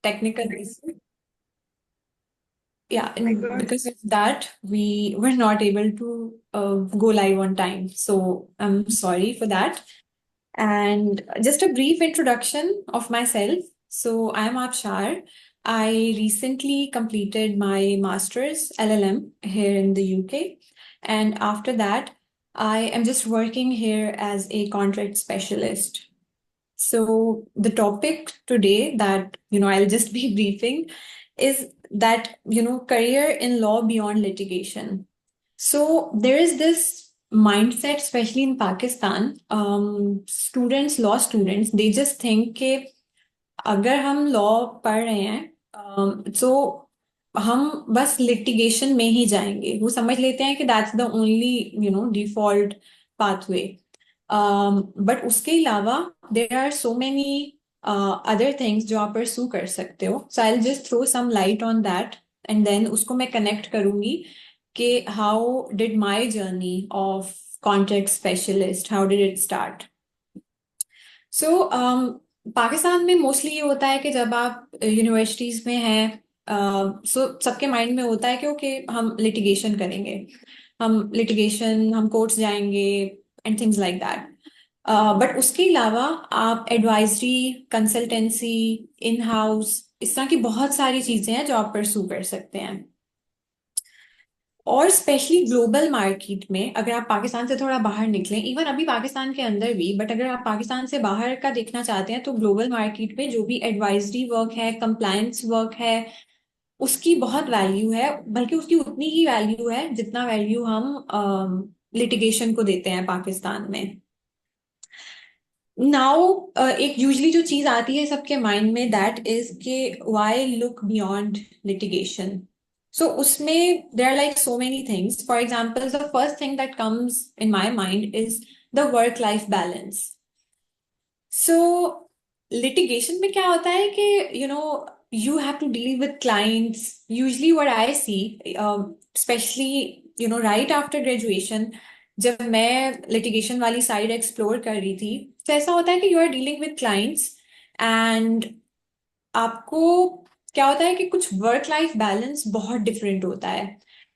technical issue. Yeah, and because of that, we were not able to go live on time. So I'm sorry for that. And just a brief introduction of myself. So I'm Abshar. I recently completed my master's LLM here in the UK. And after that, I am just working here as a contract specialist. So the topic today that, I'll just be briefing is that, career in law beyond litigation. So there is this mindset, especially in Pakistan, law students, they just think कि अगर हम law पढ़ रहे हैं तो हम बस litigation में ही जाएंगे। वो समझ लेते हैं कि that's the only default pathway. But उसके अलावा there are so many other things जो आप परसू कर सकते हो। So I just throw some light on that and then उसको मैं कनेक्ट करूंगी कि how did my journey of contract specialist, how did it start. So Pakistan में मोस्टली ये होता है कि जब आप यूनिवर्सिटीज में हैं, सो सबके माइंड में होता है कि ओके हम लिटिगेशन करेंगे, हम कोर्ट्स जाएंगे and things like that. But उसके अलावा आप एडवाइजरी, कंसल्टेंसी, इन हाउस, इस तरह की बहुत सारी चीजें हैं जो आप परसू कर सकते हैं। और स्पेशली ग्लोबल मार्केट में अगर आप पाकिस्तान से थोड़ा बाहर निकलें, इवन अभी पाकिस्तान के अंदर भी, बट अगर आप पाकिस्तान से बाहर का देखना चाहते हैं तो ग्लोबल मार्केट में जो भी एडवाइजरी वर्क है, कंप्लायंस वर्क है, उसकी बहुत वैल्यू है। बल्कि उसकी उतनी ही वैल्यू है जितना वैल्यू हम लिटिगेशन को देते हैं पाकिस्तान में। नाउ एक यूजली जो चीज आती है सबके माइंड में, दैट इज के why look beyond litigation. So उसमें there are like so many things. For example, the first thing that comes in my mind is the work life balance. So litigation में क्या होता है कि you have to deal with clients. Usually what I see, especially right after graduation, जब मैं litigation वाली side explore कर रही थी, तो ऐसा होता है कि you are dealing with clients and आपको क्या होता है कि कुछ वर्क लाइफ बैलेंस बहुत डिफरेंट होता है।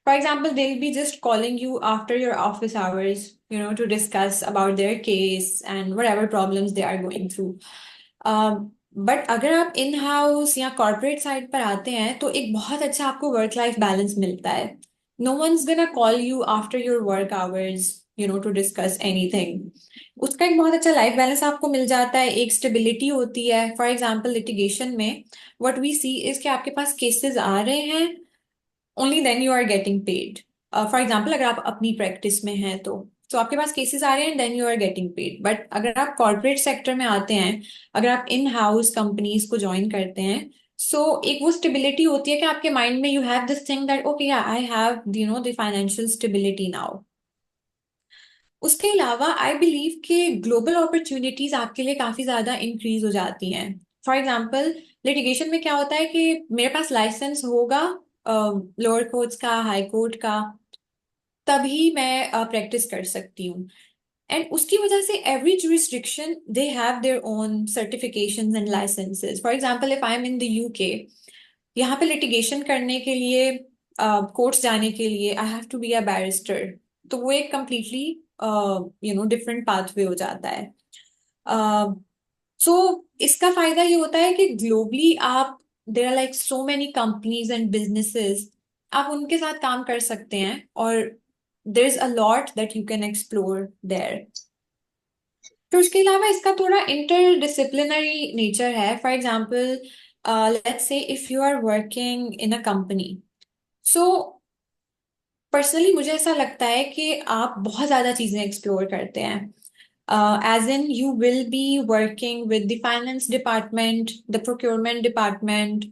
For example, they will be just calling you after your office hours, to discuss about their case and whatever problems they are going through. But अगर आप इन हाउस या corporate side पर आते हैं तो एक बहुत अच्छा आपको वर्क लाइफ बैलेंस मिलता है। No one's gonna call you after your work hours to discuss anything. उसका एक बहुत अच्छा लाइफ बैलेंस आपको मिल जाता है, एक स्टेबिलिटी होती है। फॉर एग्जाम्पल, लिटिगेशन में व्हाट वी सी इज कि आपके पास केसेस आ रहे हैं, only then you are getting paid. For example, अगर आप अपनी प्रैक्टिस में हैं तो आपके पास केसेस आ रहे हैं, then you are getting paid. But अगर आप कॉर्पोरेट सेक्टर में आते हैं, अगर आप इन हाउस कंपनीज को ज्वाइन करते हैं, सो एक वो स्टेबिलिटी होती है कि आपके माइंड में you have this thing that okay I have the financial stability now. उसके अलावा आई बिलीव कि ग्लोबल अपॉर्चुनिटीज आपके लिए काफी ज्यादा इंक्रीज हो जाती हैं। फॉर एग्जाम्पल, लिटिगेशन में क्या होता है कि मेरे पास लाइसेंस होगा लोअर कोर्ट्स का, हाई कोर्ट का, तभी मैं प्रैक्टिस कर सकती हूँ। एंड उसकी वजह से every jurisdiction they have their own certifications and licenses. For example, if I am in the UK, यहाँ पे लिटिगेशन करने के लिए, कोर्ट्स जाने के लिए, I have to be a barrister. तो वो एक कम्प्लीटली डिफरेंट पाथवे हो जाता है। सो इसका फायदा ये होता है कि ग्लोबली आप, there are like so many companies and businesses, आप उनके साथ काम कर सकते हैं और there is a lot that you can explore there. तो उसके अलावा इसका थोड़ा इंटरडिसिप्लिनरी नेचर है। For example, let's say if you are working in a company, so personally मुझे ऐसा लगता है कि आप बहुत ज्यादा चीजें एक्सप्लोर करते हैं। As in you will be working with the finance department, the procurement department,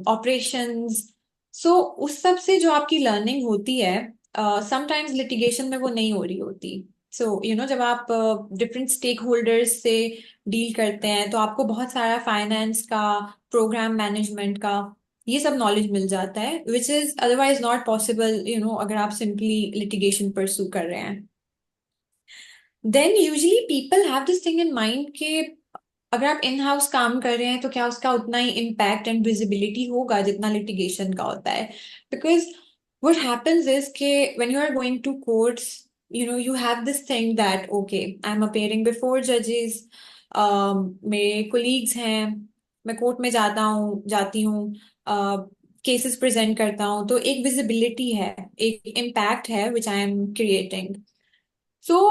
operations. So उस सब से जो आपकी लर्निंग होती है, समटाइम्स लिटिगेशन में वो नहीं हो रही होती। सो जब आप डिफरेंट स्टेक होल्डर्स से डील करते हैं तो आपको बहुत सारा फाइनेंस का, प्रोग्राम मैनेजमेंट का, ये सब नॉलेज मिल जाता है, which is otherwise not possible अगर आप सिंपली लिटिगेशन परसू कर रहे हैं। Then usually people have this thing in mind के अगर आप इन हाउस काम कर रहे हैं तो क्या उसका उतना ही इम्पैक्ट एंड विजिबिलिटी होगा जितना लिटिगेशन का होता है? बिकॉज what happens is कि when you are going to courts, you have this thing that okay, I'm appearing before judges, मेरे colleagues हैं, मैं कोर्ट में जाती हूँ, केसेस प्रेजेंट करता हूँ, तो एक विजिबिलिटी है, एक इम्पैक्ट है which I am creating. So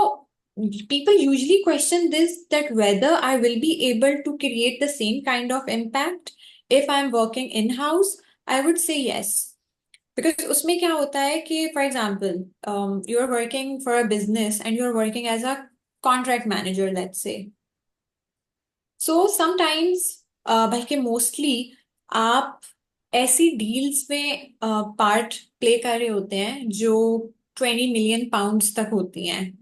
people usually question this, that whether I will be able to create the same kind of impact if I'm working in-house. I would say yes. Because उसमें क्या होता है कि for example, you are working for a business and you are working as a contract manager, let's say. So sometimes, बल्कि mostly आप ऐसी deals में part play कर रहे होते हैं जो 20 मिलियन पाउंड्स तक होती हैं.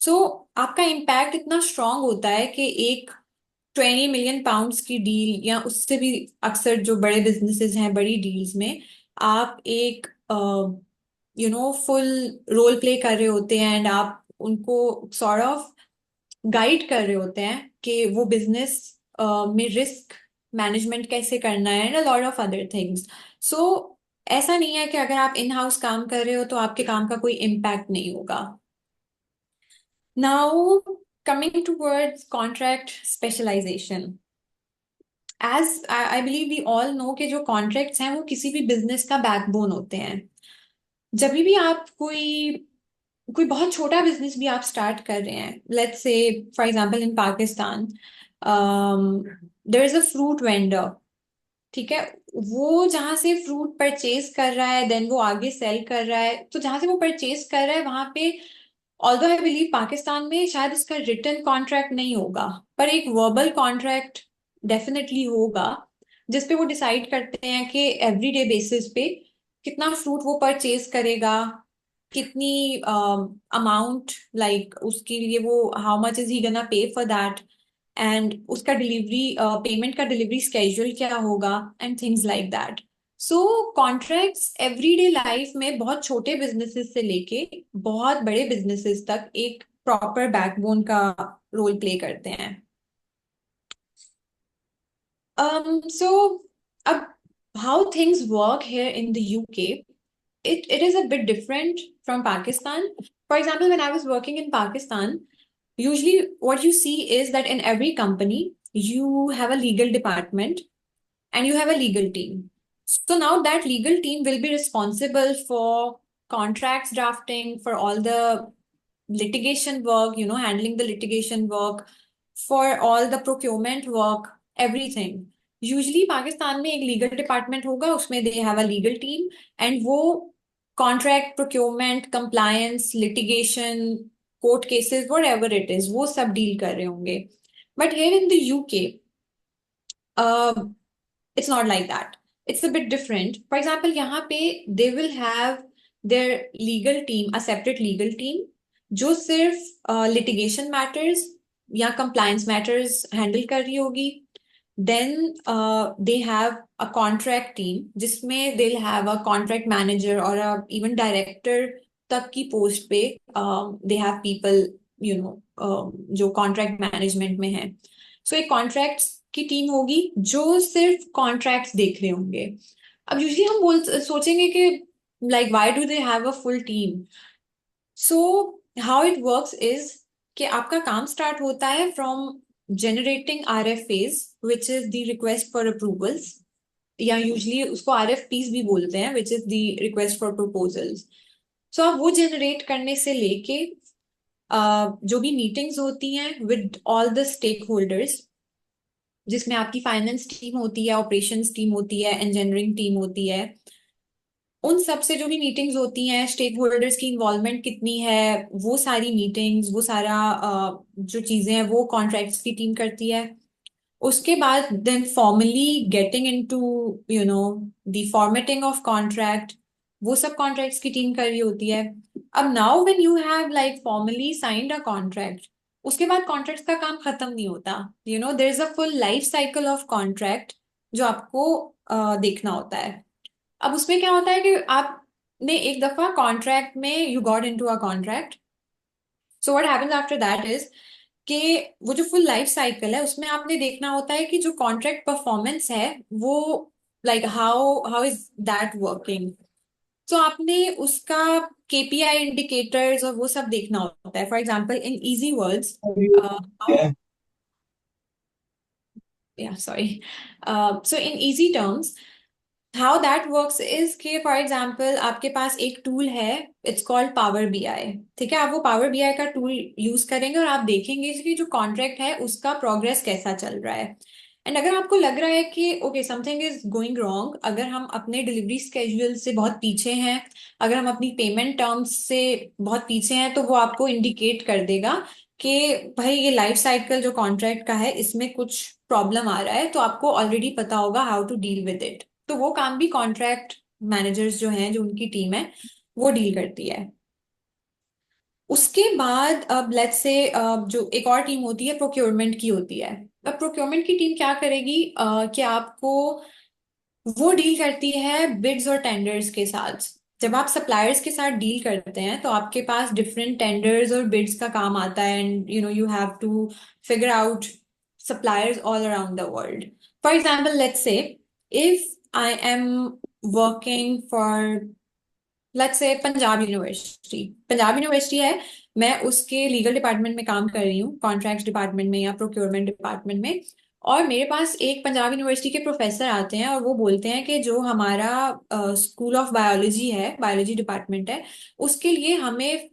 सो आपका इम्पैक्ट इतना स्ट्रांग होता है कि एक 20 मिलियन पाउंड्स की डील या उससे भी अक्सर जो बड़े बिजनेसेस हैं बड़ी डील्स में, आप एक फुल रोल प्ले कर रहे होते हैं एंड आप उनको सॉर्ट ऑफ गाइड कर रहे होते हैं कि वो बिजनेस में रिस्क मैनेजमेंट कैसे करना है and a lot of other things. So ऐसा नहीं है कि अगर आप इन हाउस काम कर रहे हो तो आपके काम का कोई इम्पैक्ट नहीं होगा. Now, coming towards contract specialization. As I believe we all know कि जो कॉन्ट्रैक्ट्स हैं वो किसी भी बिजनेस का बैकबोन होते हैं. जब भी आप कोई कोई बहुत छोटा बिजनेस भी आप स्टार्ट कर रहे हैं, let's say for example in Pakistan there is a fruit vendor. ठीक है, वो जहां से फ्रूट परचेज कर रहा है देन वो आगे सेल कर रहा है, तो जहां से वो परचेज कर रहा है वहां पे, ऑल्दो आई बिलीव पाकिस्तान में शायद इसका रिटन कॉन्ट्रैक्ट नहीं होगा, पर एक वर्बल कॉन्ट्रैक्ट डेफिनेटली होगा जिसपे वो डिसाइड करते हैं कि एवरीडे बेसिस पे कितना फ्रूट वो परचेज करेगा, कितनी अमाउंट, लाइक उसके लिए वो हाउ मच इज ही गना पे फॉर दैट, एंड उसका डिलीवरी पेमेंट का डिलीवरी स्केड्यूल क्या होगा and things like that. So contracts everyday life में बहुत छोटे बिजनेसेस से लेके बहुत बड़े बिजनेसेस तक एक प्रॉपर बैकबोन का रोल प्ले करते हैं. So अब how things work here in the UK, it is a bit different from Pakistan. For example, when I was working in Pakistan, usually what you see is that in every company you have a legal department and you have a legal team. So now that legal team will be responsible for contracts drafting, for all the litigation work, handling the litigation work, for all the procurement work, everything. Usually Pakistan में एक legal department होगा, उसमें they have a legal team and वो contract, procurement, compliance, litigation, court cases, whatever it is, वो सब deal कर रहे होंगे. But here in the UK it's not like that. It's a bit different. For example, यहाँ पे they will have their legal team, a separate legal team, जो सिर्फ litigation matters या compliance matters handle कर रही होगी. Then they have a contract team जिसमें they'll have a contract manager or a even director तक की पोस्ट पे they have people, जो contract management में है. सो एक कॉन्ट्रैक्ट्स की टीम होगी जो सिर्फ कॉन्ट्रैक्ट्स देख रहे होंगे. अब यूजली हम सोचेंगे कि like why do they have a full team. So how it works is कि आपका काम स्टार्ट होता है from generating RFAs, which is the request for approvals, या यूजली उसको RFPs भी बोलते हैं, which is the request for proposals. So आप वो जनरेट करने से लेके जो भी मीटिंग्स होती हैं with all the stakeholders, जिसमें आपकी फाइनेंस टीम होती है, ऑपरेशंस टीम होती है, इंजीनियरिंग टीम होती है, उन सब से जो भी मीटिंग्स होती हैं, स्टेक होल्डर्स की इन्वॉल्वमेंट कितनी है, वो सारी मीटिंग्स, वो सारा जो चीजें हैं वो कॉन्ट्रैक्ट्स की टीम करती है. उसके बाद then formally getting into the formatting of contract, वो सब कॉन्ट्रैक्ट्स की टीम कर रही होती है. अब now when you have like formally signed a contract, उसके बाद कॉन्ट्रैक्ट का काम खत्म नहीं होता. There is a full life cycle of contract जो आपको देखना होता है. अब उसमें क्या होता है कि आपने एक दफा कॉन्ट्रैक्ट में you got into a contract. So what happens after that is कि वो जो फुल लाइफ साइकिल है उसमें आपने देखना होता है कि जो कॉन्ट्रैक्ट परफॉर्मेंस है वो like how how is that working. तो आपने उसका केपीआई इंडिकेटर्स और वो सब देखना होता है। For example in easy words, है। yeah, sorry. So in easy terms, how that works is कि फॉर एग्जाम्पल आपके पास एक टूल है, इट्स कॉल्ड पावर बीआई। ठीक है, आप वो पावर बीआई का टूल यूज करेंगे और आप देखेंगे कि जो कॉन्ट्रैक्ट है उसका प्रोग्रेस कैसा चल रहा है। एंड अगर आपको लग रहा है कि okay something is going wrong, अगर हम अपने डिलीवरी स्केड्यूल से बहुत पीछे हैं, अगर हम अपनी पेमेंट टर्म्स से बहुत पीछे हैं, तो वो आपको इंडिकेट कर देगा कि भाई ये लाइफ साइकिल जो कॉन्ट्रैक्ट का है इसमें कुछ प्रॉब्लम आ रहा है, तो आपको ऑलरेडी पता होगा how to deal with it. तो वो काम भी कॉन्ट्रैक्ट मैनेजर्स जो हैं, जो उनकी टीम है, वो डील करती है। उसके बाद अब लेट्स से जो एक और टीम होती है प्रोक्योरमेंट की होती है। अब प्रोक्योरमेंट की टीम क्या करेगी कि आपको वो डील करती है बिड्स और टेंडर्स के साथ। जब आप सप्लायर्स के साथ डील करते हैं तो आपके पास डिफरेंट टेंडर्स और बिड्स का काम आता है, and you have to figure out suppliers all around the world. For example let's say if I am working for let's say Punjab university है, मैं उसके लीगल डिपार्टमेंट में काम कर रही हूँ, कॉन्ट्रैक्ट डिपार्टमेंट में या प्रोक्योरमेंट डिपार्टमेंट में। और मेरे पास एक पंजाब यूनिवर्सिटी के प्रोफेसर आते हैं और वो बोलते हैं कि जो हमारा स्कूल ऑफ बायोलॉजी है, बायोलॉजी डिपार्टमेंट है, उसके लिए हमें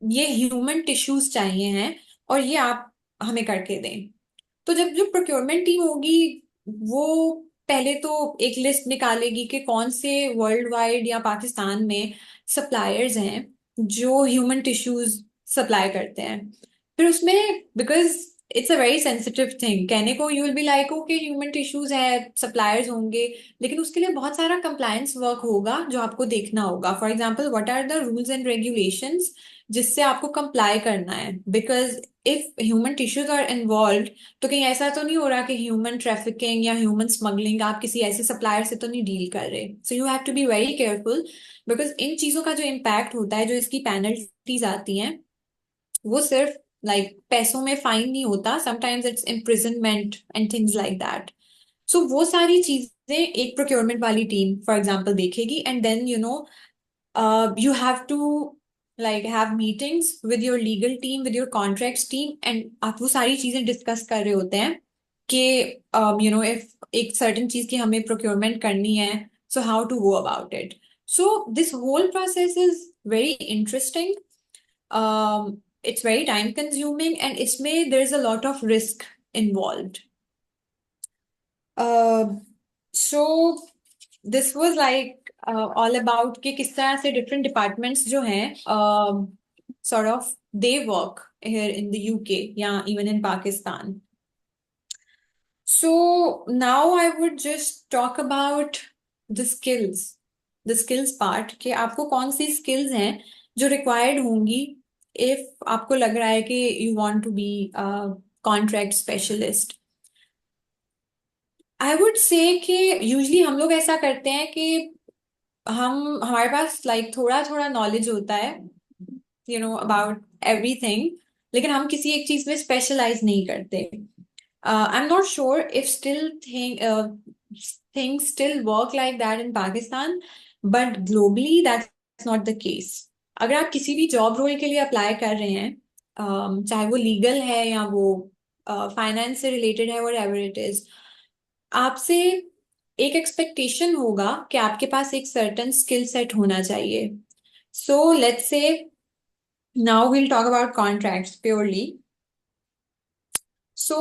ये ह्यूमन टिश्यूज चाहिए हैं और ये आप हमें करके दें। तो जब जो प्रोक्योरमेंट टीम होगी वो पहले तो एक लिस्ट निकालेगी कि कौन से वर्ल्ड वाइड या पाकिस्तान में सप्लायर्स हैं जो ह्यूमन टिश्यूज सप्लाई करते हैं। फिर उसमें because it's a very sensitive thing, कहने को you will be like okay human tissues है, सप्लायर्स होंगे, लेकिन उसके लिए बहुत सारा कंप्लायंस वर्क होगा जो आपको देखना होगा। For example what are the rules and regulations जिससे आपको कंप्लाई करना है, because if human tissues are involve तो कहीं ऐसा तो नहीं हो रहा कि ह्यूमन ट्रैफिकिंग या ह्यूमन स्मगलिंग आप किसी ऐसे सप्लायर से तो नहीं डील कर रहे। So you have to be very careful, because इन चीजों का जो इम्पैक्ट होता है, जो इसकी पेनल्टीज आती हैं, वो सिर्फ लाइक पैसों में फाइन नहीं होता, sometimes it's imprisonment and things like that. So वो सारी चीजें एक प्रोक्योरमेंट वाली टीम फॉर एग्जाम्पल देखेगी, and then you have to like have meetings with your legal team, with your contracts team, and आप वो सारी चीजें डिस्कस कर रहे होते हैं कि if एक certain चीज की हमें procurement करनी है, so how to go about it. So this whole process is very interesting. It's very time consuming and इसमें there is a lot of risk involved. Uh, so this was like all about कि किस तरह से different departments जो हैं sort of they work here in the UK या even in Pakistan. So now I would just talk about the skills, the skills part, कि आपको कौन सी skills हैं जो required होंगी if आपको लग रहा है कि you want to be a contract specialist. I would say कि यूजली हम लोग ऐसा करते हैं कि हमारे पास लाइक थोड़ा थोड़ा नॉलेज होता है अबाउट एवरीथिंग, लेकिन हम किसी एक चीज में स्पेशलाइज नहीं करते। I am not sure if still things still work like that in Pakistan, but globally that's not the case. अगर आप किसी भी जॉब रोल के लिए अप्लाई कर रहे हैं, चाहे वो लीगल है या वो फाइनेंस से रिलेटेड है, व्हाटएवर इट इज, आपसे एक एक्सपेक्टेशन होगा कि आपके पास एक सर्टेन स्किल सेट होना चाहिए। So let's say now will talk about contracts purely. So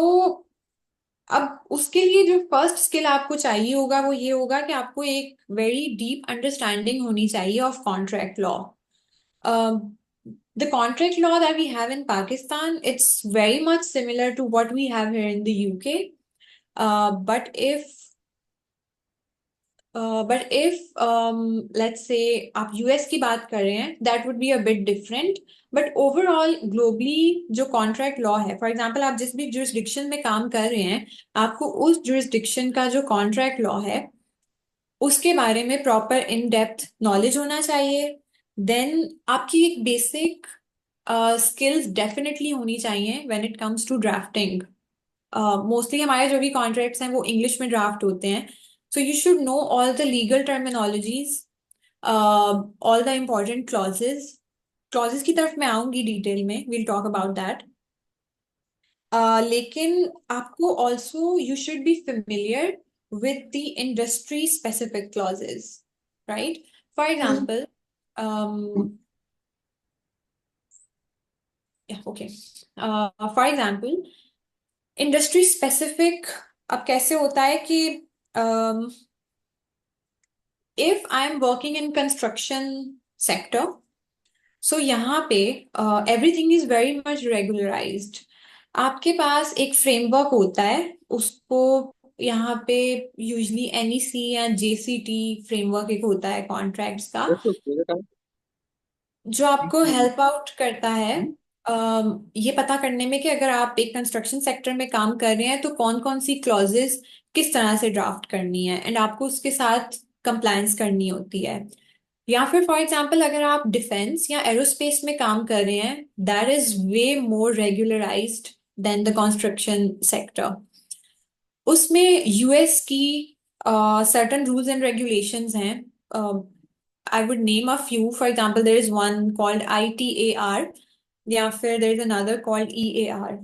अब उसके लिए जो फर्स्ट स्किल आपको चाहिए होगा वो ये होगा कि आपको एक वेरी डीप अंडरस्टैंडिंग होनी चाहिए of contract law. The contract law that we have in Pakistan, it's very much similar to what we have here in the UK. But if let's say आप यूएस की बात कर रहे हैं, that would be a bit different. But overall globally जो contract law है, for example आप जिस भी जुरिस्डिक्शन में काम कर रहे हैं, आपको उस जुरिस्डिक्शन का जो कॉन्ट्रैक्ट लॉ है उसके बारे में प्रॉपर इन डेप्थ नॉलेज होना चाहिए। देन आपकी एक बेसिक स्किल्स डेफिनेटली होनी चाहिए when it comes to drafting. Mostly हमारे जो भी कॉन्ट्रैक्ट्स हैं वो इंग्लिश में ड्राफ्ट होते हैं, so you should know all the legal terminologies, all the important clauses. Clauses की तरफ मैं आऊंगी डिटेल में, विल टॉक अबाउट दैट। लेकिन आपको also you should be familiar with the industry specific clauses, right? For example, okay, for example industry specific अब कैसे होता है कि if I am working in construction sector, so यहाँ पे everything is very much regularized. आपके पास एक फ्रेमवर्क होता है, उसको यहाँ पे यूजली एनईसी या जेसीटी फ्रेमवर्क एक होता है कॉन्ट्रैक्ट्स का, जो आपको हेल्प आउट करता है ये पता करने में कि अगर आप एक कंस्ट्रक्शन सेक्टर में काम कर रहे हैं तो कौन कौन सी क्लॉजेस किस तरह से ड्राफ्ट करनी है, एंड आपको उसके साथ कंप्लायंस करनी होती है। या फिर फॉर एग्जांपल अगर आप डिफेंस या एरोस्पेस में काम कर रहे हैं, that is way more regularized than the construction sector. उसमें यूएस की सर्टन रूल्स एंड रेगुलेशंस हैं। I would name a few, for example there is one called ITAR, या फिर there is another called EAR।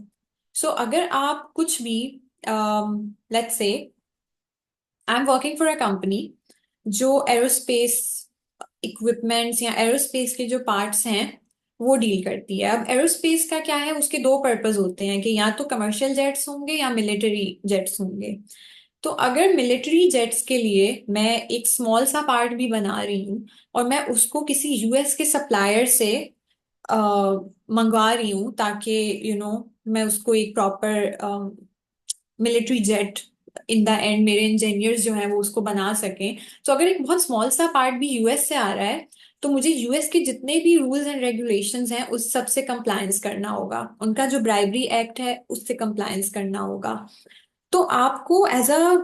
So अगर आप कुछ भी, let's say I am working for a company जो aerospace equipments या aerospace के जो पार्ट्स हैं वो डील करती है। अब एरोस्पेस का क्या है, उसके दो पर्पस होते हैं कि या तो कमर्शियल जेट्स होंगे या मिलिट्री जेट्स होंगे। तो अगर मिलिट्री जेट्स के लिए मैं एक स्मॉल सा पार्ट भी बना रही हूँ और मैं उसको किसी यूएस के सप्लायर से अ, मंगवा रही हूँ ताकि मैं उसको एक proper military jet in the end मेरे इंजीनियर्स जो हैं वो उसको बना सकें, तो अगर एक बहुत स्मॉल सा पार्ट भी यूएस से आ रहा है तो मुझे यूएस के जितने भी रूल्स एंड रेगुलेशंस हैं उस सब से कंप्लायंस करना होगा, उनका जो ब्राइबरी एक्ट है उससे कंप्लायंस करना होगा। तो आपको as a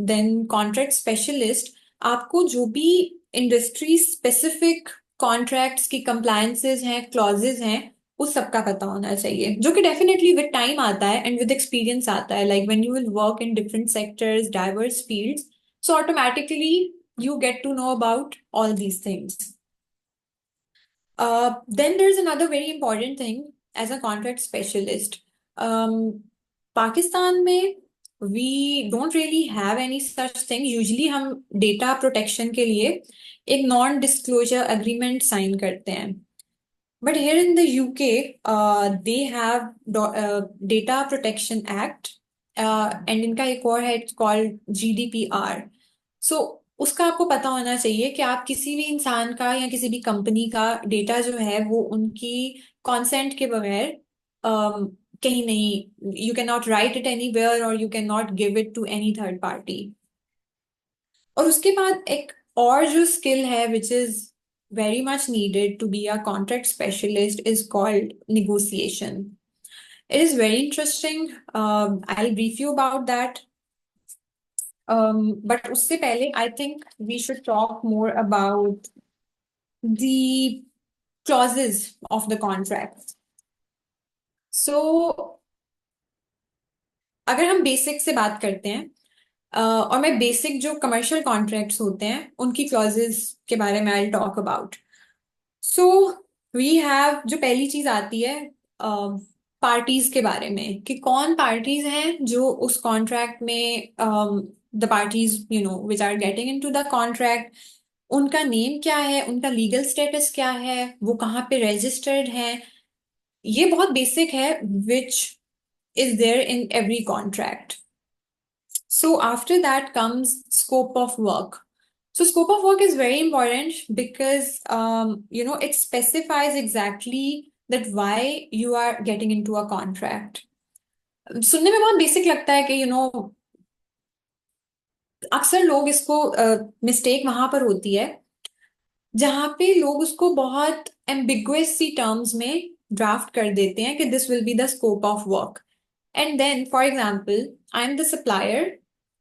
then contract specialist, आपको जो भी इंडस्ट्री स्पेसिफिक कॉन्ट्रैक्ट्स की कंप्लायंसेस हैं, क्लॉजेस हैं, उस सब का पता होना चाहिए, जो कि डेफिनेटली विद टाइम आता है एंड विद एक्सपीरियंस आता है, like when you will work in different sectors, diverse fields, so automatically you get to know about all these things. Then there's another very important thing as a contract specialist. Pakistan में we don't really have any such thing. Usually हम data protection के लिए एक non disclosure agreement sign करते हैं, but here in the UK they have data protection act, and इनका एक और है called GDPR. सो उसका आपको पता होना चाहिए कि आप किसी भी इंसान का या किसी भी कंपनी का डेटा जो है वो उनकी कॉन्सेंट के बगैर कहीं नहीं, you can not write it anywhere और you can not give it to any third party. और उसके बाद एक और जो स्किल है which is very much needed to be a contract specialist is called negotiation. It is very interesting. I'll brief you about that. But उससे पहले I think we should talk more about the clauses of the contract. So अगर हम basic से बात करते हैं, और मैं बेसिक जो कमर्शियल कॉन्ट्रैक्ट्स होते हैं उनकी क्लॉजेस के बारे में I talk about. So we have, जो पहली चीज आती है पार्टीज के बारे में, कि कौन पार्टीज हैं जो उस कॉन्ट्रैक्ट में, the parties which are getting into the contract, उनका नेम क्या है, उनका लीगल स्टेटस क्या है, वो कहाँ पे रजिस्टर्ड है। ये बहुत बेसिक है which is there in every contract. So after that comes scope of work. So scope of work is very important because it specifies exactly that why you are getting into a contract. सुनने में बहुत basic लगता है कि अक्सर लोग इसको mistake वहां पर होती है जहां पे लोग उसको बहुत एम्बिगुअस सी टर्म्स में ड्राफ्ट कर देते हैं कि this will be the scope of work, and then for example I am the supplier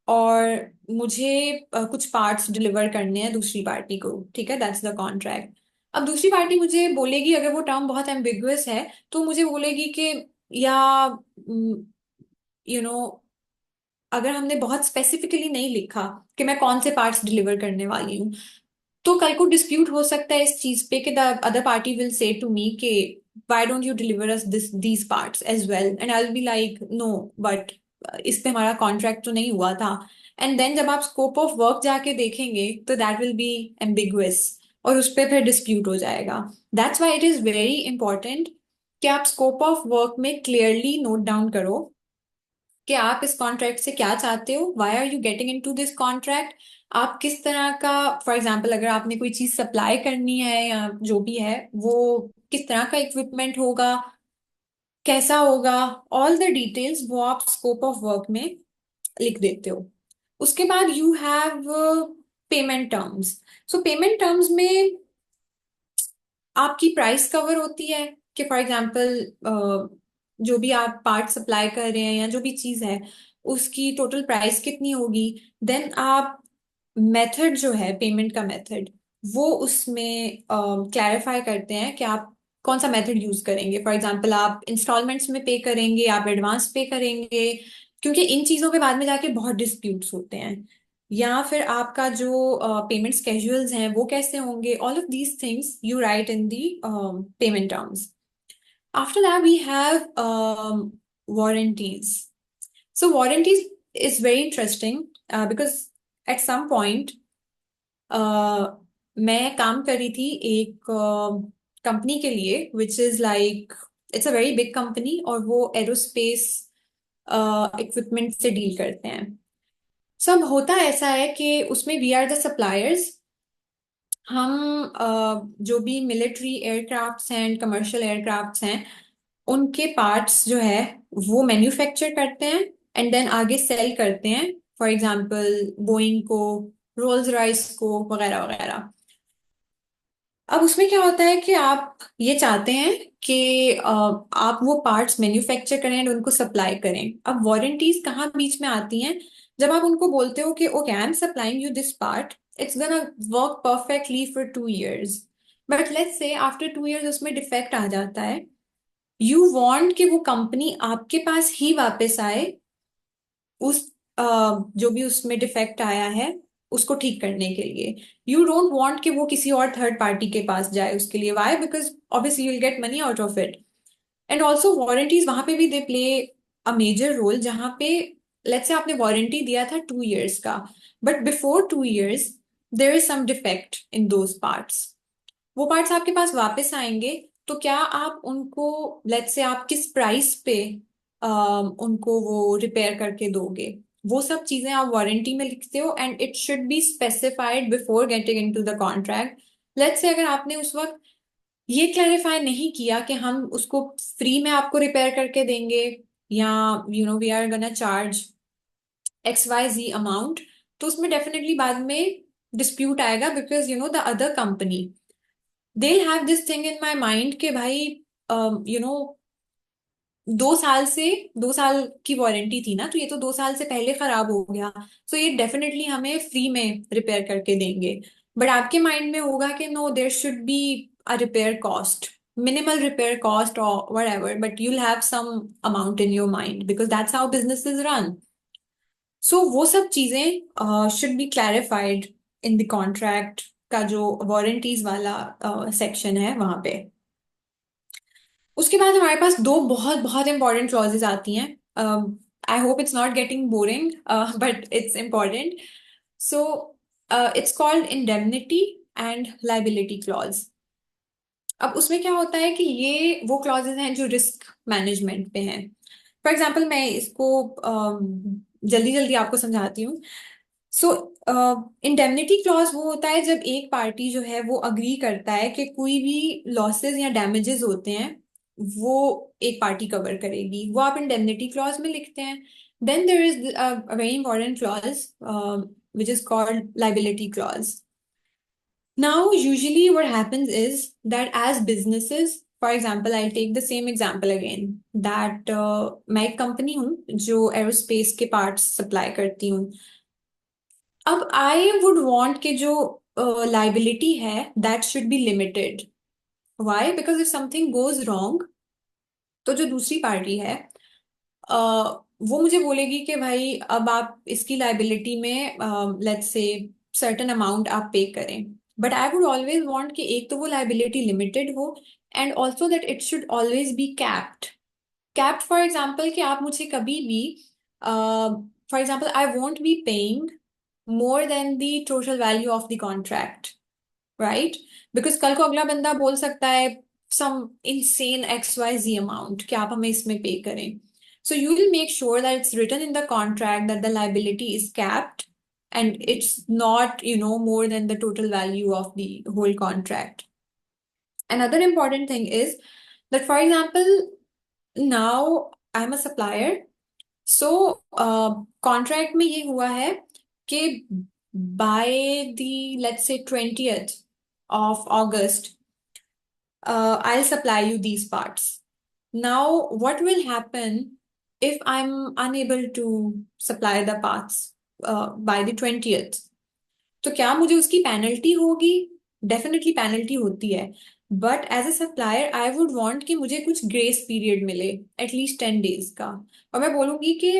और मुझे कुछ पार्ट्स डिलीवर करने हैं दूसरी पार्टी को, ठीक है, दैट्स द कॉन्ट्रैक्ट। अब दूसरी पार्टी मुझे बोलेगी, अगर वो टर्म बहुत एम्बिगुअस है, तो मुझे बोलेगी कि या यू नो अगर हमने बहुत स्पेसिफिकली नहीं लिखा कि मैं कौन से पार्ट्स डिलीवर करने वाली हूँ, तो कल को डिस्प्यूट हो सकता है इस चीज पे कि the other party will say to me कि why don't you deliver us this these parts as well, and I will be like no, but इस पे हमारा कॉन्ट्रैक्ट तो नहीं हुआ था। एंड देन जब आप स्कोप ऑफ वर्क जाके देखेंगे तो दैट विल बी एम्बिगुअस, और उस पे फिर डिस्प्यूट हो जाएगा। That's why it is very important कि आप स्कोप ऑफ वर्क में क्लियरली नोट डाउन करो कि आप इस कॉन्ट्रैक्ट से क्या चाहते हो, why are you getting into this contract. आप किस तरह का, फॉर एग्जाम्पल अगर आपने कोई चीज सप्लाई करनी है या जो भी है, वो किस तरह का इक्विपमेंट होगा, कैसा होगा, ऑल द डिटेल्स वो आप स्कोप ऑफ वर्क में लिख देते हो। उसके बाद you have payment terms. So payment terms में आपकी प्राइस कवर होती है कि फॉर एग्जांपल जो भी आप पार्ट सप्लाई कर रहे हैं या जो भी चीज़ है, उसकी टोटल प्राइस कितनी होगी। देन आप मेथड जो है, पेमेंट का मेथड, वो उसमें क्लैरिफाई करते हैं कि आप कौन सा मेथड यूज करेंगे। फॉर एग्जांपल आप इंस्टॉलमेंट्स में पे करेंगे, आप एडवांस पे करेंगे, क्योंकि इन चीज़ों पे बाद में जाके बहुत डिस्प्यूट्स होते हैं। या फिर आपका जो पेमेंट स्केड्यूल्स हैं वो कैसे होंगे, all of these things you write in the payment terms. After that we have warranties. So warranties is very interesting because at some point मैं काम कर रही थी एक कंपनी के लिए विच is like, it's a very big company, और वो एरोस्पेस इक्विपमेंट से डील करते हैं। सब होता ऐसा है कि उसमें वी आर द सप्लायर्स। हम जो भी मिलिट्री एयरक्राफ्ट्स हैं एंड कमर्शियल एयरक्राफ्ट्स हैं, उनके पार्ट्स जो है वो मैन्युफैक्चर करते हैं एंड देन आगे सेल करते हैं, फॉर एग्जांपल बोइंग को, रोल्स रॉयस को, वगैरह वगैरह। अब उसमें क्या होता है कि आप ये चाहते हैं कि आप वो पार्ट्स मैन्युफैक्चर करें और उनको सप्लाई करें। अब वारंटीज कहाँ बीच में आती हैं, जब आप उनको बोलते हो कि okay I am supplying you this part, it's gonna work perfectly for 2 years, but let's say after 2 years उसमें डिफेक्ट आ जाता है। यू वांट कि वो कंपनी आपके पास ही वापस आए उस अ, जो भी उसमें डिफेक्ट आया है उसको ठीक करने के लिए। यू डोंट वांट कि वो किसी और थर्ड पार्टी के पास जाए उसके लिए। Why? Because obviously you will get money out of it. And also warranties वहां पे भी they play a major role, जहां पे लेट्स से आपने वारंटी दिया था 2 years का, but before 2 years there is some defect in those parts. वो पार्ट्स आपके पास वापस आएंगे, तो क्या आप उनको, लेट्स से आप किस प्राइस पे उनको वो रिपेयर करके दोगे, वो सब चीजें आप वारंटी में लिखते हो and it should be specified before getting into the contract. Let's say अगर आपने उस वक्त ये क्लैरिफाई नहीं किया कि हम उसको फ्री में आपको रिपेयर करके देंगे या we are gonna charge XYZ amount, तो उसमें डेफिनेटली बाद में डिस्प्यूट आएगा, because the other company they'll have this thing in my mind कि भाई यू नो 2 साल से, 2 साल की वारंटी थी ना, तो ये तो 2 साल से पहले खराब हो गया, सो ये डेफिनेटली हमें फ्री में रिपेयर करके देंगे। बट आपके माइंड में होगा कि no, there should be a repair cost, minimal repair cost और whatever, but you'll have some amount in your mind because that's how businesses run. सो वो सब चीजें should be clarified in the contract का जो warranties वाला section है वहां पे। उसके बाद हमारे पास दो बहुत बहुत इंपॉर्टेंट क्लॉजेज आती हैं। I hope it's not getting boring, but it's important. So it's called indemnity and liability clause. अब उसमें क्या होता है कि ये वो क्लॉजेज हैं जो रिस्क मैनेजमेंट पे हैं। फॉर एग्जाम्पल मैं इसको जल्दी जल्दी आपको समझाती हूँ। सो इंडेमनिटी क्लॉज वो होता है जब एक पार्टी जो है वो अग्री करता है कि कोई भी लॉसेस या डैमेजेस होते हैं वो एक पार्टी कवर करेगी, वो आप इंडेमनिटी क्लॉज में लिखते हैं। Then there is a very important clause which is called liability clause. Now, usually what happens is that as businesses, for example, I'll take the same example again, that मैं एक company हूँ जो aerospace के parts supply करती हूँ। अब आई would want कि जो लाइबिलिटी है that should be limited. Why? Because if something goes wrong, तो जो दूसरी पार्टी है अ, वो मुझे बोलेगी कि भाई अब आप इसकी लाइबिलिटी में लेट्स से सर्टेन अमाउंट आप पे करें. But I would always want कि एक तो वो लाइबिलिटी लिमिटेड हो, and also that it should always be capped. Capped for example कि आप मुझे कभी भी for example I won't be paying more than the total value of the contract, right? Because कल को अगला बंदा बोल सकता है some insane XYZ amount कि आप हमें इसमें पे करें. So you will make sure that it's written in the contract that the liability is capped and it's not, more than the total value of the whole contract. Another important thing is that, for example, now I'm a supplier. So contract में ये हुआ है कि by the, let's say, 20th of August, I'll supply you these parts. Now, what will happen if I'm unable to supply the parts by the 20th? तो क्या मुझे उसकी penalty होगी? डेफिनेटली पेनल्टी होती है. But as a supplier I would want कि मुझे कुछ ग्रेस पीरियड मिले, एटलीस्ट 10 days का. और मैं बोलूंगी कि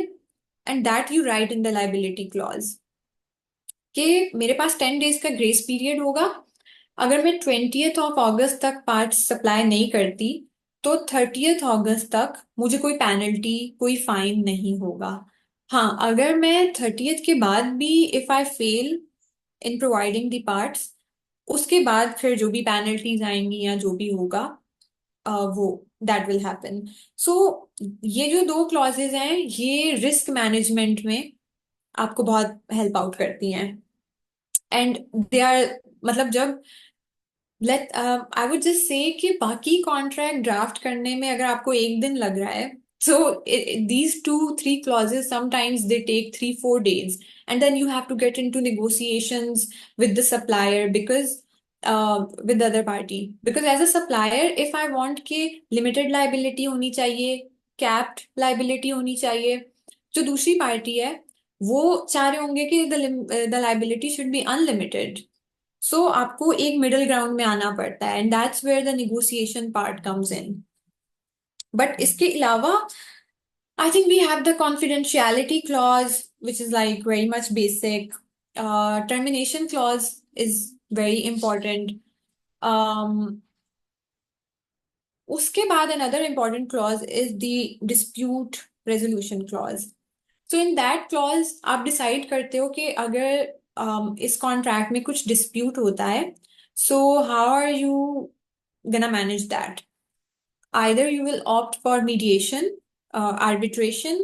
and that you write in the liability clause कि मेरे पास 10 days का ग्रेस पीरियड होगा. अगर मैं 20th of August तक पार्ट्स सप्लाई नहीं करती, तो 30th August तक मुझे कोई पेनल्टी, कोई फाइन नहीं होगा. हाँ, अगर मैं 30th के बाद भी if I fail in providing the parts, उसके बाद फिर जो भी पेनल्टीज आएंगी या जो भी होगा वो दैट विल हैपन. सो ये जो दो क्लॉजेज हैं, ये रिस्क मैनेजमेंट में आपको बहुत हेल्प आउट करती हैं. एंड दे आर, मतलब जब late I would just say कि बाकी कॉन्ट्रैक्ट ड्राफ्ट करने में अगर आपको एक दिन लग रहा है, so these 2-3 clauses sometimes they take 3-4 days, and then you have to get into negotiations with the supplier because with the other party. Because as a supplier, if I want कि limited liability होनी चाहिए, capped liability होनी चाहिए, जो दूसरी party है वो चाह रहे होंगे कि the liability should be unlimited. सो आपको एक मिडिल ग्राउंड में आना पड़ता है, and that's where the negotiation part comes in. But इसके अलावा I think we have the confidentiality clause which is like very much basic. Termination clause is very important. उसके बाद another important clause is the dispute resolution clause. So in that clause आप decide करते हो कि अगर इस contract में कुछ डिस्प्यूट होता है, so how are you gonna manage that? Either you will opt for mediation, arbitration,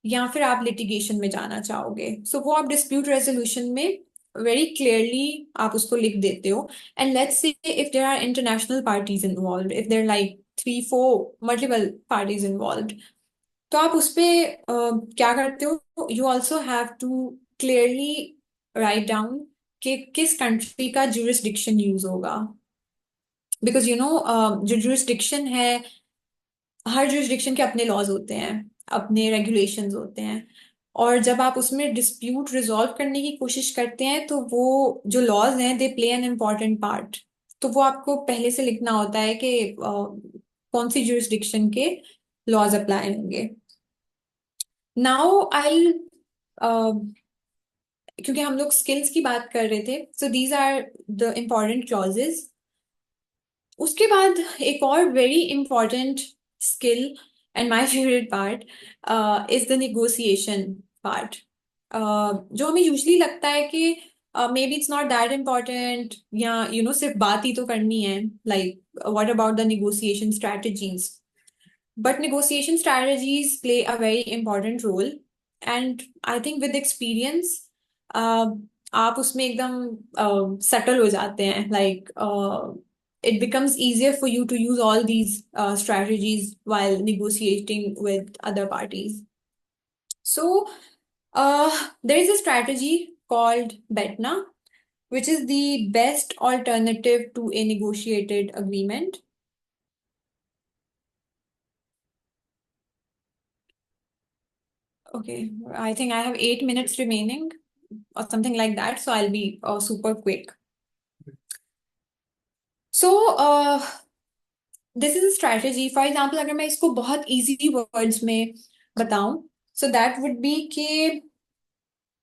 या फिर आप litigation में जाना चाहोगे. So वो आप dispute resolution में very clearly आप उसको लिख देते हो. And let's say if there are international parties involved, if there are like 3-4 multiple parties involved, तो आप उस पे क्या करते हो? You also have to clearly write down कि किस कंट्री का जुरिस्डिक्शन यूज होगा. बिकॉज जो जुरिस्डिक्शन है, हर जुरिस्डिक्शन के अपने लॉज होते हैं, अपने रेगुलेशंस होते हैं. और जब आप उसमें डिस्प्यूट रिजॉल्व करने की कोशिश करते हैं, तो वो जो लॉज हैं they play an important part. तो वो आपको पहले से लिखना होता है कि कौन सी जुरिस्डिक्शन के लॉज अप्लाई होंगे. नाउ आई, क्योंकि हम लोग स्किल्स की बात कर रहे थे, so these are the important clauses. उसके बाद एक और very important skill and my favourite part is the negotiation part. जो हमें यूजली लगता है कि maybe it's not that important, या सिर्फ बात ही तो करनी है, like what about the negotiation strategies. But negotiation strategies play a very important role. And I think with experience, आप उसमें एकदम settle हो जाते हैं. Like it becomes easier for you to use all these strategies while negotiating with other parties. So there is a strategy called BETNA, which is the best alternative to a negotiated agreement. Okay, I think I have 8 minutes remaining or something like that, so I'll be super quick. So this is strategy. For example अगर मैं इसको बहुत easy words में बताऊं, so that would be कि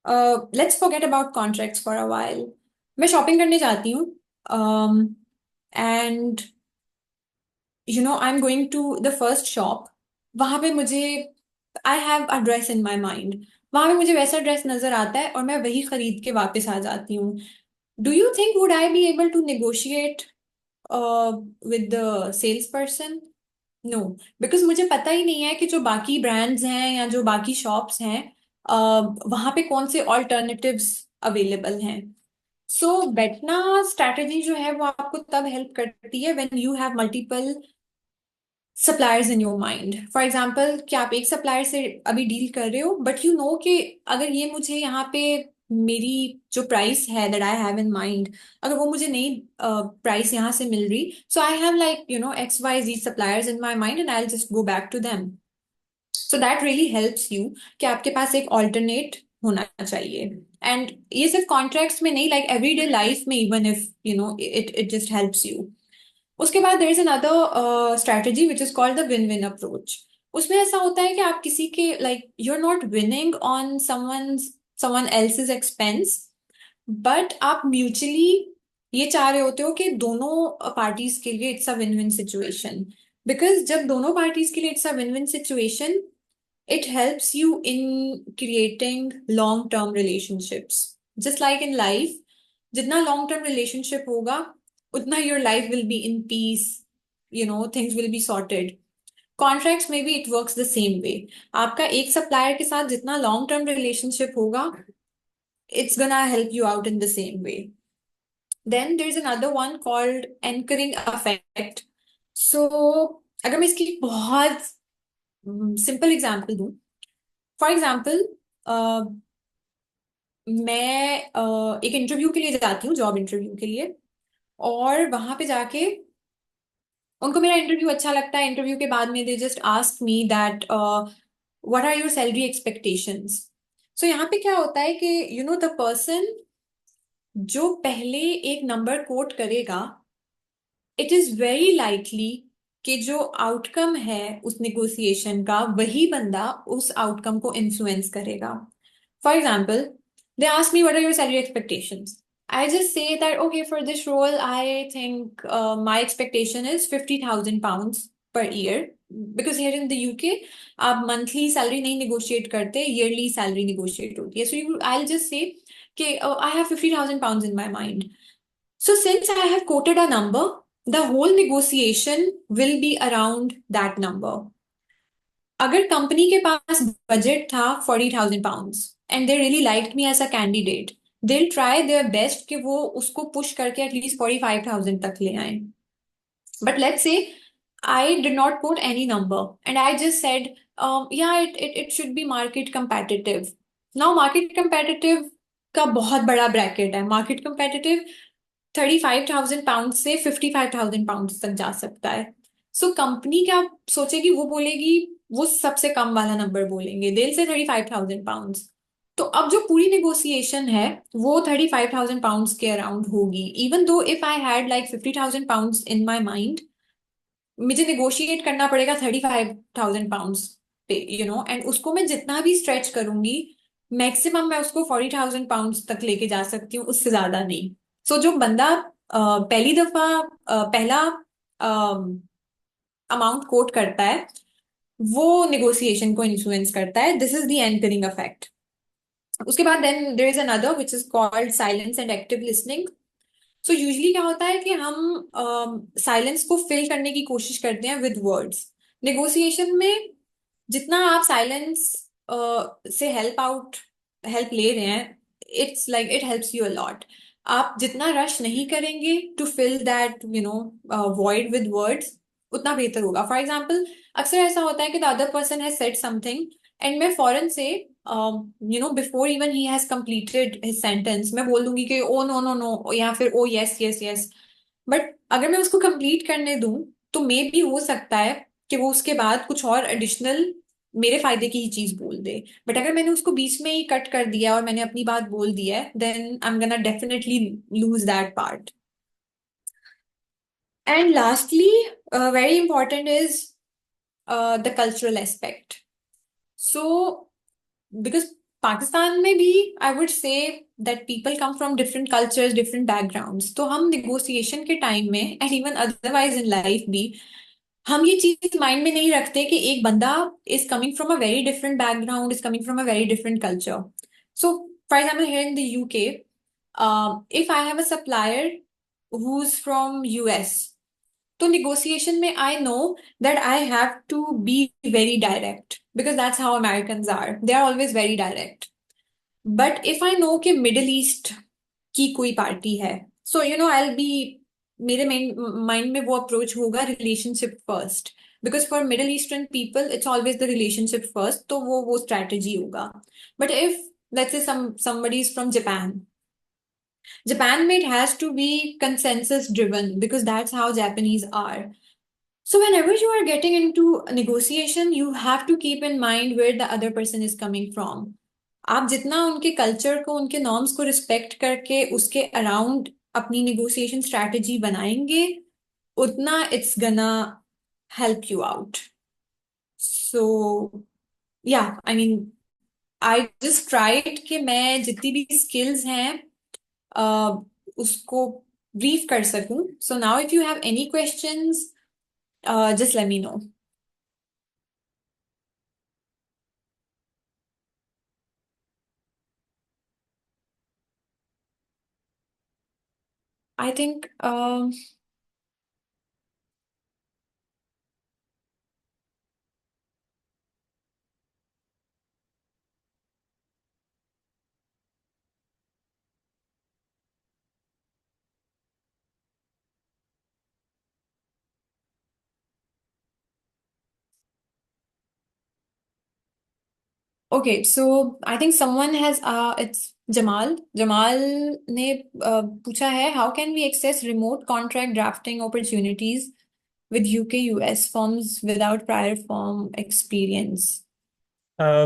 let's forget about contracts for a while. मैं shopping करने जाती हूँ, and I am going to the first shop. वहां पे मुझे, I have a dress in my mind, वहां पे मुझे वैसा ड्रेस नजर आता है और मैं वही खरीद के वापस आ जाती हूँ। Do you think would I be able to negotiate with the sales person? No, because मुझे पता ही नहीं है कि जो बाकी ब्रांड्स हैं या जो बाकी शॉप्स हैं, वहां पे कौन से ऑल्टरनेटिव्स अवेलेबल हैं। सो बेटना स्ट्रैटेजी जो है वो आपको तब हेल्प करती है when you have multiple suppliers in your mind. For example कि आप एक सप्लायर से अभी डील कर रहे हो, बट यू नो कि अगर ये मुझे यहाँ पे मेरी जो प्राइस है that I have in mind, अगर वो मुझे नई प्राइस यहाँ से मिल रही, so I have like X Y Z suppliers in my mind and I just go back to them. So that really helps you कि आपके पास एक ऑल्टरनेट होना चाहिए। एंड ये सिर्फ कॉन्ट्रैक्ट्स में नहीं, लाइक एवरीडे लाइफ में, even if it it just helps you. उसके बाद there is another strategy which is called the win win approach. उसमें ऐसा होता है कि आप किसी के, like you are not winning on someone else's expense, बट आप म्यूचुअली ये चाह रहे होते हो कि दोनों पार्टीज के लिए it's a win win situation. Because जब दोनों पार्टीज के लिए it's a win win situation, it helps you in creating long term relationships. Just like in life, जितना long term relationship होगा, उतना your life will be in peace, things will be sorted. Contracts में भी it works the same way. आपका एक supplier के साथ जितना long term relationship होगा, it's gonna help you out in the same way. Then there's another one called anchoring effect. So अगर मैं इसकी बहुत सिंपल एग्जांपल दूं, फॉर एग्जाम्पल मैं एक इंटरव्यू के लिए जाती हूँ, जॉब इंटरव्यू के लिए, और वहां पे जाके उनको मेरा इंटरव्यू अच्छा लगता है। इंटरव्यू के बाद में they just ask me that what are your salary expectations. So यहाँ पे क्या होता है कि द पर्सन जो पहले एक नंबर कोट करेगा, इट इज वेरी लाइकली कि जो आउटकम है उस नेगोशिएशन का, वही बंदा उस आउटकम को इन्फ्लुएंस करेगा। For example, they ask me, what are your salary expectations? I just say that, okay, for this role, I think my expectation is £50,000 per year. Because here in the UK, आप monthly salary नहीं negotiate करते, yearly salary negotiate होती है. So I'll just say कि I have £50,000 in my mind. So since I have quoted a number, the whole negotiation will be around that number. अगर company के पास budget था £40,000 and they really liked me as a candidate, they try their best कि वो उसको push करके at least 45,000 तक ले आए। But let's say I did not quote any number and I just said, yeah, it should be market competitive. Now market competitive का बहुत बड़ा ब्रैकेट है। मार्केट competitive £35,000 से £55,000 तक जा सकता है। सो कंपनी क्या सोचेगी, वो बोलेगी, वो सबसे कम वाला नंबर बोलेंगे, देल से £35,000। तो अब जो पूरी नेगोशिएशन है वो £35,000 के अराउंड होगी, even though if I had like £50,000 in my mind, मुझे नेगोशिएट करना पड़ेगा £35,000 पे, एंड उसको मैं जितना भी स्ट्रेच करूंगी, मैक्सिमम मैं उसको £40,000 तक लेके जा सकती हूँ, उससे ज्यादा नहीं। सो जो बंदा पहली दफा पहला अमाउंट कोट करता है, वो नेगोशिएशन को इन्फ्लुएंस करता है। This is the anchoring effect. उसके बाद then there is another which is called silence and active listening. So usually क्या होता है कि हम साइलेंस को फिल करने की कोशिश करते हैं विद वर्ड्स। नेगोशिएशन में जितना आप साइलेंस से हेल्प ले रहे हैं, it's like it helps you a lot. आप जितना रश नहीं करेंगे to fill that void with words, उतना बेहतर होगा। फॉर एग्जाम्पल अक्सर ऐसा होता है कि the other person has said something and मैं फौरन से before even he has completed his sentence मैं बोल दूंगी कि ओ नो नो नो, या फिर ओ यस यस यस। बट अगर मैं उसको कंप्लीट करने दूं, तो मे भी हो सकता है कि वो उसके बाद कुछ और एडिशनल मेरे फायदे की ही चीज बोल दे। बट अगर मैंने उसको बीच में ही कट कर दिया और मैंने अपनी बात बोल दी है, then I am gonna definitely lose that part. And lastly, very important is the cultural aspect. So, because Pakistan में भी, I would say that people come from different cultures, different backgrounds. तो हम negotiation के time में and even otherwise in life भी हम ये चीज माइंड में नहीं रखते कि एक बंदा is coming from a very different background, is coming from a very different culture. So, for example, here in the UK, if I have a supplier who's from US, तो negotiation में I know that I have to be very direct because that's how Americans are. They are always very direct. But if I know कि Middle East की कोई party है, so you know I'll be मेरे mind में वो approach होगा relationship first because for middle eastern people it's always the relationship first तो वो स्ट्रैटेजी होगा but if let's say somebody is from Japan में it has to be consensus driven because that's how Japanese are. So whenever you are getting into a negotiation, you have to keep in mind where the other person is coming from. आप जितना उनके culture को उनके norms को respect करके उसके around अपनी negotiation strategy बनाएंगे उतना इट्स गना हेल्प यू आउट सो या I mean I just tried कि मैं जितनी भी स्किल्स हैं उसको ब्रीफ कर सकूं so now if you have any questions just let me know I think okay, so I think someone has it's Jamal. Jamal ने पूछा है how can we access remote contract drafting opportunities with UK US firms without prior firm experience?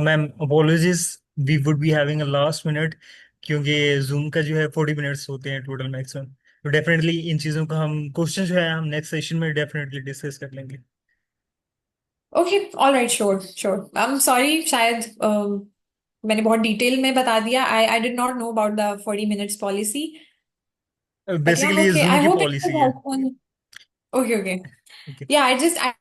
Ma'am apologies we would be having a last minute क्योंकि Zoom का जो है 40 minutes होते हैं total maximum. तो डेफिनेटली इन चीज़ों का हम क्वेश्चन जो है हम नेक्स्ट सेशन में डेफिनेटली डिस्कस कर लेंगे। Okay, all right, sure, sure. I'm sorry, शायद मैंने बहुत डिटेल में बता दिया. I did not know about the 40 minutes policy. But yeah, basically ये okay. जूम I की hope it was पॉलिसी है। helpful. Okay, okay. Okay. Yeah, I